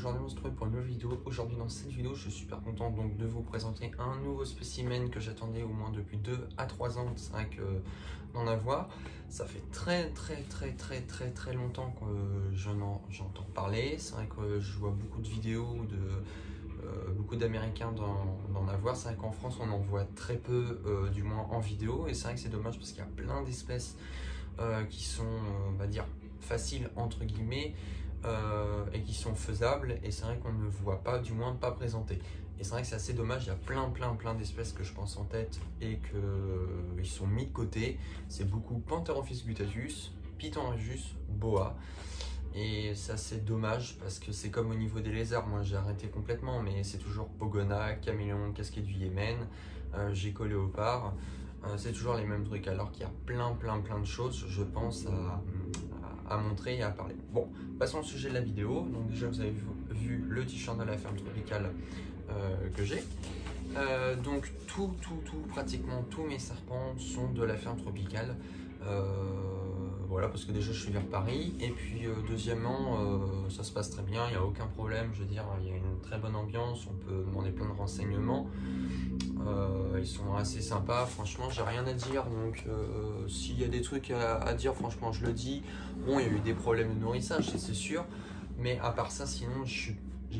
aujourd'hui on se retrouve pour une nouvelle vidéo. Aujourd'hui dans cette vidéo je suis super content donc de vous présenter un nouveau spécimen que j'attendais au moins depuis 2 à 3 ans. C'est vrai que d'en avoir, ça fait très longtemps que j'entends parler. C'est vrai que je vois beaucoup de vidéos de beaucoup d'Américains d'en avoir. C'est vrai qu'en France on en voit très peu, du moins en vidéo, et c'est vrai que c'est dommage parce qu'il y a plein d'espèces qui sont, on va dire, faciles entre guillemets, et qui sont faisables, et c'est vrai qu'on ne voit pas, du moins pas présenté. Et c'est vrai que c'est assez dommage, il y a plein d'espèces que je pense en tête et qu'ils sont mis de côté. C'est beaucoup Pantherophis gutatus, Pithecanthus, Boa. Et c'est assez dommage parce que c'est comme au niveau des lézards, moi j'ai arrêté complètement, mais c'est toujours Pogona, Caméléon, Casquet du Yémen, Gecko léopard, c'est toujours les mêmes trucs, alors qu'il y a plein de choses, je pense, à montrer et à parler. Bon, passons au sujet de la vidéo. Donc déjà vous avez vu le t-shirt de la ferme tropicale que j'ai. Donc pratiquement tous mes serpents sont de la ferme tropicale. Voilà, parce que déjà je suis vers Paris, et puis deuxièmement ça se passe très bien, il n'y a aucun problème, je veux dire, il y a une très bonne ambiance, on peut demander plein de renseignements, ils sont assez sympas, franchement j'ai rien à dire. Donc s'il y a des trucs à dire, franchement je le dis. Bon, il y a eu des problèmes de nourrissage, c'est sûr, mais à part ça, sinon j'ai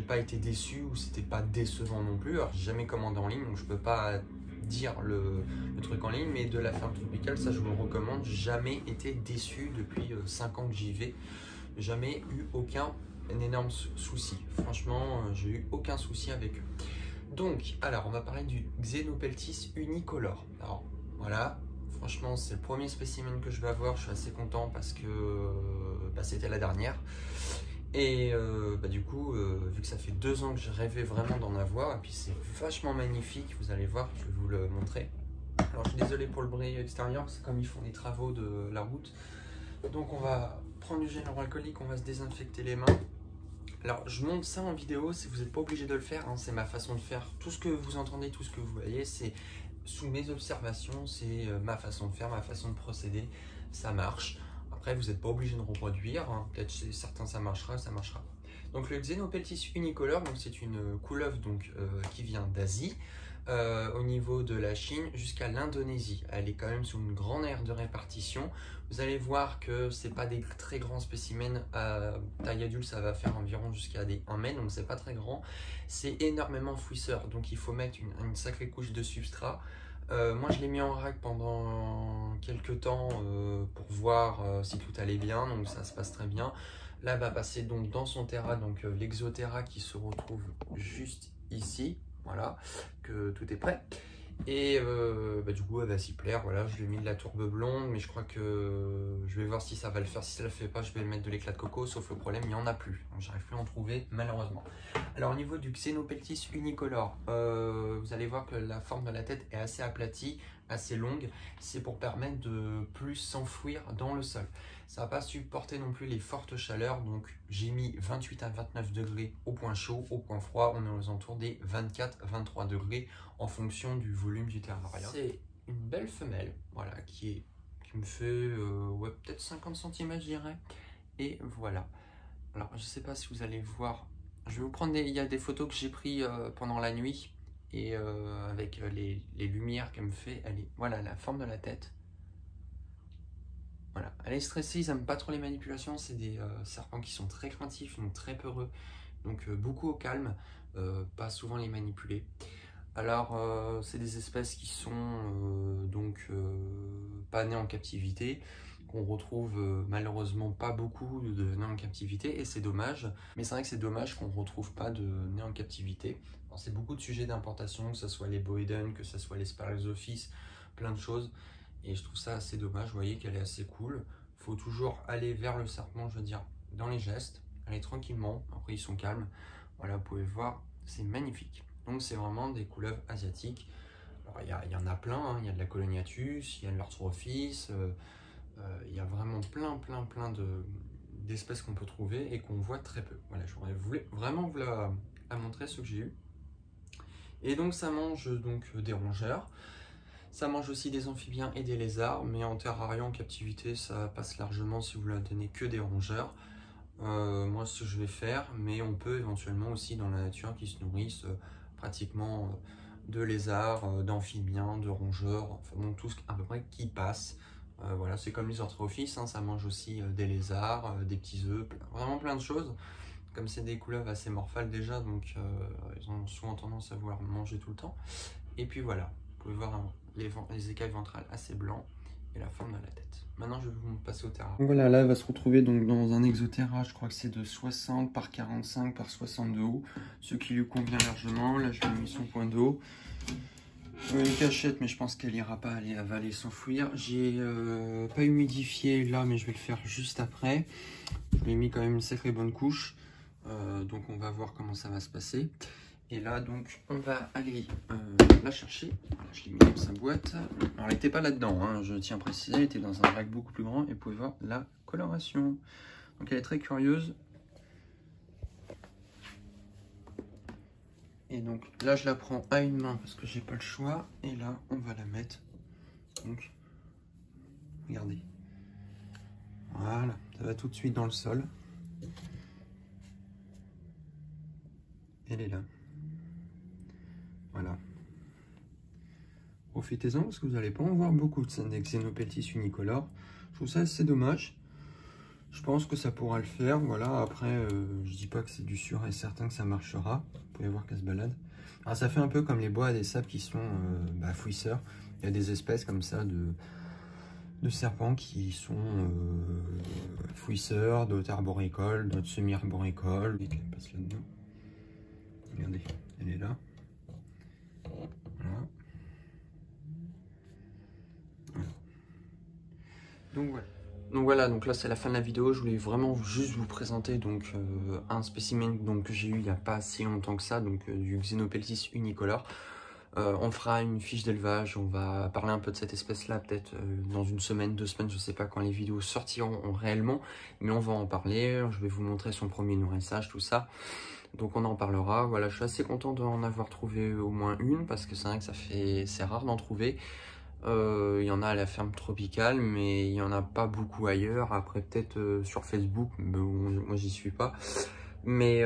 pas été déçu, ou c'était pas décevant non plus. Alors j'ai jamais commandé en ligne, donc je peux pas dire le truc en ligne, mais de la ferme tropicale, ça je vous le recommande. Jamais été déçu depuis 5 ans que j'y vais, jamais eu aucun énorme souci. Franchement, j'ai eu aucun souci avec eux. Donc, alors on va parler du Xenopeltis unicolore. Alors voilà, franchement c'est le premier spécimen que je vais avoir, je suis assez content parce que c'était la dernière. Et du coup, vu que ça fait 2 ans que j'ai rêvé vraiment d'en avoir, et puis c'est vachement magnifique, vous allez voir, je vais vous le montrer. Alors je suis désolé pour le bruit extérieur, c'est comme ils font les travaux de la route. Donc on va prendre du gel hydroalcoolique, on va se désinfecter les mains. Alors je montre ça en vidéo, vous n'êtes pas obligé de le faire, hein, c'est ma façon de faire. Tout ce que vous entendez, tout ce que vous voyez, c'est sous mes observations, c'est ma façon de faire, ma façon de procéder, ça marche. Après, vous n'êtes pas obligé de reproduire, hein. Peut-être chez certains ça marchera, ça marchera pas. Donc le Xenopeltis unicolore, c'est une couleuvre qui vient d'Asie, au niveau de la Chine jusqu'à l'Indonésie. Elle est quand même sous une grande aire de répartition. Vous allez voir que c'est pas des très grands spécimens. Taille adulte, ça va faire environ jusqu'à des 1 mètre, donc c'est pas très grand. C'est énormément fouisseur, donc il faut mettre une sacrée couche de substrat. Moi je l'ai mis en rack pendant quelques temps pour voir si tout allait bien, donc ça se passe très bien. Là va passer donc dans son terra, donc l'exotherra qui se retrouve juste ici, voilà, que tout est prêt. Et du coup elle va s'y plaire. Voilà, je lui ai mis de la tourbe blonde, mais je crois que je vais voir si ça va le faire. Si ça le fait pas, je vais mettre de l'éclat de coco, sauf le problème il n'y en a plus, donc j'arrive plus à en trouver malheureusement. Alors au niveau du Xenopeltis unicolore, vous allez voir que la forme de la tête est assez aplatie, assez longue. C'est pour permettre de plus s'enfouir dans le sol. Ça va pas supporter non plus les fortes chaleurs, donc j'ai mis 28 à 29 degrés au point chaud. Au point froid, on est aux alentours des 24-23 degrés en fonction du volume du terrarium. C'est une belle femelle, voilà, qui me fait ouais, peut-être 50 cm je dirais. Et voilà. Alors je sais pas si vous allez voir, je vais vous prendre il y a des photos que j'ai prises pendant la nuit, et avec les lumières qu'elle me fait. Voilà la forme de la tête. Voilà, elle est stressée, ils n'aiment pas trop les manipulations, c'est des serpents qui sont très craintifs, donc très peureux, donc beaucoup au calme, pas souvent les manipuler. Alors c'est des espèces qui sont pas nées en captivité, qu'on retrouve malheureusement pas beaucoup de nés en captivité, et c'est dommage. Mais c'est vrai que c'est dommage qu'on ne retrouve pas de nés en captivité. C'est beaucoup de sujets d'importation, que ce soit les Boeden, que ce soit les Sparexophis, plein de choses. Et je trouve ça assez dommage. Vous voyez qu'elle est assez cool. Il faut toujours aller vers le serpent, je veux dire, dans les gestes, aller tranquillement. Après, ils sont calmes. Voilà, vous pouvez voir, c'est magnifique. Donc, c'est vraiment des couleuvres asiatiques. Alors, il y en a plein, hein. Il y a de la Coloniatus, il y a de l'Arthrophis, il y a vraiment plein d'espèces qu'on peut trouver et qu'on voit très peu. Voilà, je voulais vraiment vous la montrer, ce que j'ai eu. Et donc, ça mange des rongeurs. Ça mange aussi des amphibiens et des lézards, mais en terrarium, en captivité, ça passe largement si vous ne leur donnez que des rongeurs. moi ce que je vais faire, mais on peut éventuellement aussi dans la nature qui se nourrissent pratiquement de lézards, d'amphibiens, de rongeurs, enfin bon, tout ce à peu près qui passe. Voilà, c'est comme les orthrophes, hein, ça mange aussi des lézards, des petits œufs, vraiment plein de choses. Comme c'est des couleuvres assez morphales déjà, donc ils ont souvent tendance à vouloir manger tout le temps. Et puis voilà, vous pouvez voir les écailles ventrales assez blancs et la forme de la tête. Maintenant, je vais vous passer au terra. Donc voilà, là, elle va se retrouver donc dans un exoterra, je crois que c'est de 60 par 45 par 60 de haut, ce qui lui convient largement. Là, je lui ai mis son point d'eau. Une cachette, mais je pense qu'elle ira pas aller avaler, s'enfouir. J'ai pas humidifié là, mais je vais le faire juste après. Je lui ai mis quand même une sacrée bonne couche. Donc on va voir comment ça va se passer. Et là donc on va aller la chercher. Voilà, je l'ai mis dans sa boîte. Alors elle n'était pas là-dedans, hein, je tiens à préciser, elle était dans un rack beaucoup plus grand et vous pouvez voir la coloration. Donc elle est très curieuse. Et donc là je la prends à une main parce que j'ai pas le choix. Et là on va la mettre. Donc regardez. Voilà, ça va tout de suite dans le sol. Elle est là. Voilà. Profitez-en parce que vous n'allez pas en voir beaucoup de scènes des Xenopeltis unicolores. Je trouve ça assez dommage. Je pense que ça pourra le faire. Voilà, après, je dis pas que c'est du sûr et certain que ça marchera. Vous pouvez voir qu'elle se balade. Alors ça fait un peu comme les bois à des sables qui sont fouisseurs. Il y a des espèces comme ça de serpents qui sont fouisseurs, d'autres arboricoles, d'autres semi-arboricoles. Et elle passe là-dedans. Regardez, elle est là. Voilà. Donc voilà, donc là c'est la fin de la vidéo. Je voulais vraiment juste vous présenter donc un spécimen donc, que j'ai eu il n'y a pas si longtemps que ça, donc du Xenopeltis unicolore. On fera une fiche d'élevage, on va parler un peu de cette espèce-là peut-être dans une semaine, 2 semaines, je sais pas quand les vidéos sortiront réellement, mais on va en parler. Je vais vous montrer son premier nourrissage, tout ça. Donc on en parlera. Voilà, je suis assez content d'en avoir trouvé au moins une parce que c'est vrai que c'est rare d'en trouver. Il y en a à la ferme tropicale, mais il n'y en a pas beaucoup ailleurs. Après, peut-être sur Facebook, mais bon, moi j'y suis pas. Mais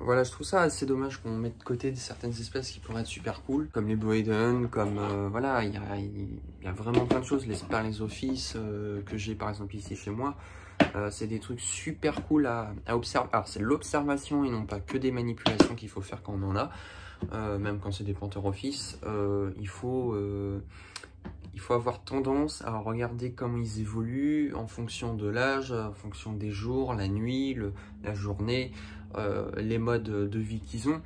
voilà, je trouve ça assez dommage qu'on mette de côté certaines espèces qui pourraient être super cool, comme les Boyden, comme voilà, il y a vraiment plein de choses. Les Sperlexophyes que j'ai par exemple ici chez moi, c'est des trucs super cool à observer. Alors, c'est l'observation et non pas que des manipulations qu'il faut faire quand on en a. Même quand c'est des Pantherophyes, il faut avoir tendance à regarder comment ils évoluent en fonction de l'âge, en fonction des jours, la nuit, la journée, les modes de vie qu'ils ont.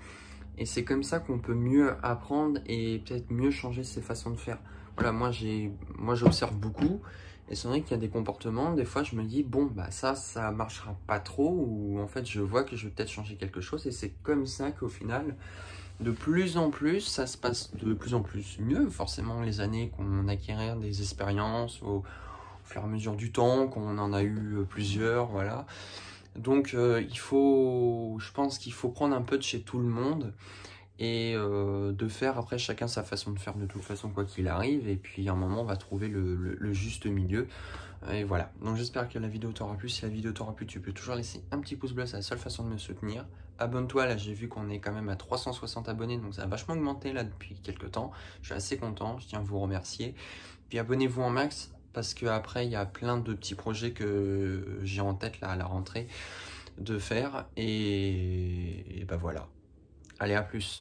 Et c'est comme ça qu'on peut mieux apprendre et peut-être mieux changer ses façons de faire. Voilà, moi j'observe beaucoup. Et c'est vrai qu'il y a des comportements, des fois je me dis, bon, bah ça marchera pas trop, ou en fait je vois que je vais peut-être changer quelque chose. Et c'est comme ça qu'au final, de plus en plus, ça se passe de plus en plus mieux. Forcément, les années qu'on acquiert des expériences au fur et à mesure du temps, qu'on en a eu plusieurs, voilà. Donc, je pense qu'il faut prendre un peu de chez tout le monde et de faire après chacun sa façon de faire de toute façon quoi qu'il arrive. Et puis, à un moment, on va trouver le juste milieu. Et voilà, donc j'espère que la vidéo t'aura plu. Si la vidéo t'aura plu, tu peux toujours laisser un petit pouce bleu, c'est la seule façon de me soutenir. Abonne-toi, là j'ai vu qu'on est quand même à 360 abonnés, donc ça a vachement augmenté là depuis quelques temps. Je suis assez content, je tiens à vous remercier. Puis abonnez-vous en max, parce qu'après il y a plein de petits projets que j'ai en tête là à la rentrée de faire. Et bah voilà, allez à plus.